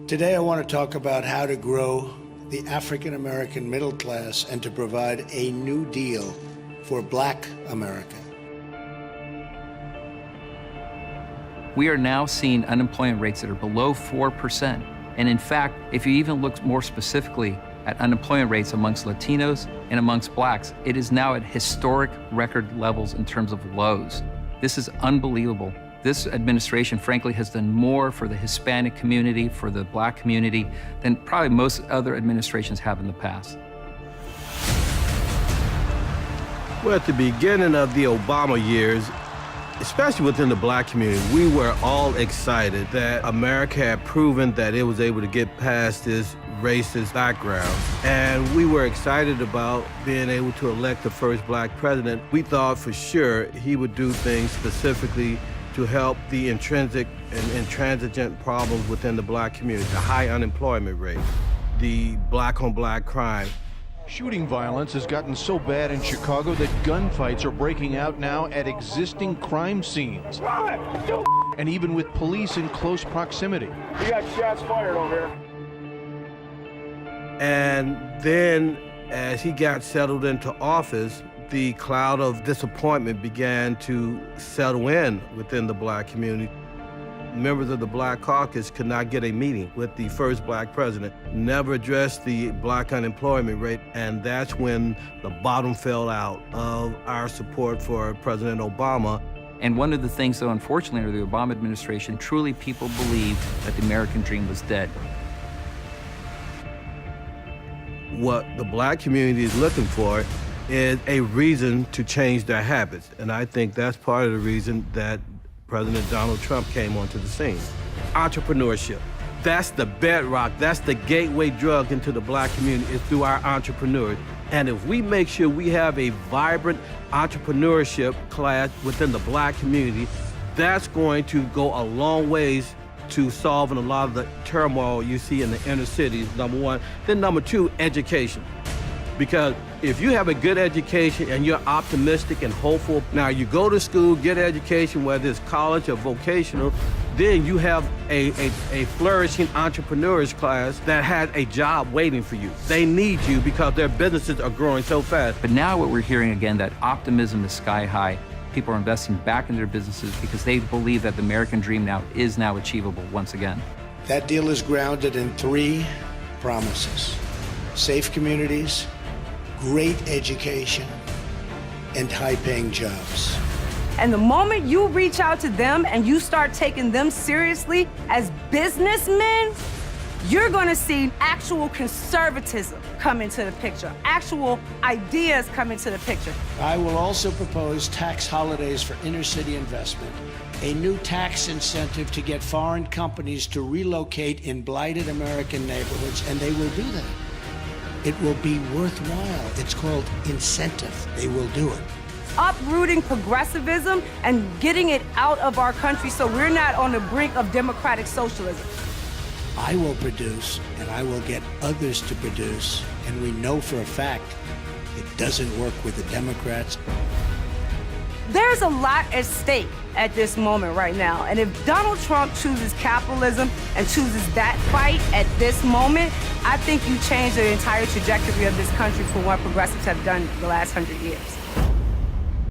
Today I want to talk about how to grow the African-American middle class and to provide a new deal for Black America. We are now seeing unemployment rates that are below 4%. And in fact, if you even look more specifically at unemployment rates amongst Latinos and amongst Blacks, it is now at historic record levels in terms of lows. This is unbelievable. This administration, frankly, has done more for the Hispanic community, for the Black community, than probably most other administrations have in the past. Well, at the beginning of the Obama years, especially within the Black community, we were all excited that America had proven that it was able to get past this racist background. And we were excited about being able to elect the first Black president. We thought for sure he would do things specifically to help the intrinsic and intransigent problems within the Black community, the high unemployment rate, the Black-on-Black crime. Shooting violence has gotten so bad in Chicago that gunfights are breaking out now at existing crime scenes. And even with police in close proximity. We got shots fired over here. And then as he got settled into office, the cloud of disappointment began to settle in within the Black community. Members of the Black caucus could not get a meeting with the first Black president, never addressed the Black unemployment rate, and that's when the bottom fell out of our support for President Obama. And one of the things, though, unfortunately, under the Obama administration, truly people believed that the American dream was dead. What the Black community is looking for is a reason to change their habits. And I think that's part of the reason that President Donald Trump came onto the scene. Entrepreneurship. That's the bedrock, that's the gateway drug into the Black community, is through our entrepreneurs. And if we make sure we have a vibrant entrepreneurship class within the Black community, that's going to go a long ways to solving a lot of the turmoil you see in the inner cities, number one. Then number two, education. Because if you have a good education and you're optimistic and hopeful, now you go to school, get education, whether it's college or vocational, then you have a flourishing entrepreneurs class that has a job waiting for you. They need you because their businesses are growing so fast. But now what we're hearing again, that optimism is sky high. People are investing back in their businesses because they believe that the American dream is now achievable once again. That deal is grounded in 3 promises: safe communities, great education, and high-paying jobs. And the moment you reach out to them and you start taking them seriously as businessmen, you're gonna see actual conservatism come into the picture, actual ideas come into the picture. I will also propose tax holidays for inner-city investment, a new tax incentive to get foreign companies to relocate in blighted American neighborhoods, and they will do that. It will be worthwhile. It's called incentive. They will do it. Uprooting progressivism and getting it out of our country so we're not on the brink of democratic socialism. I will produce, and I will get others to produce, and we know for a fact it doesn't work with the Democrats. There's a lot at stake at this moment right now, and if Donald Trump chooses capitalism and chooses that fight at this moment, I think you change the entire trajectory of this country from what progressives have done the last 100 years.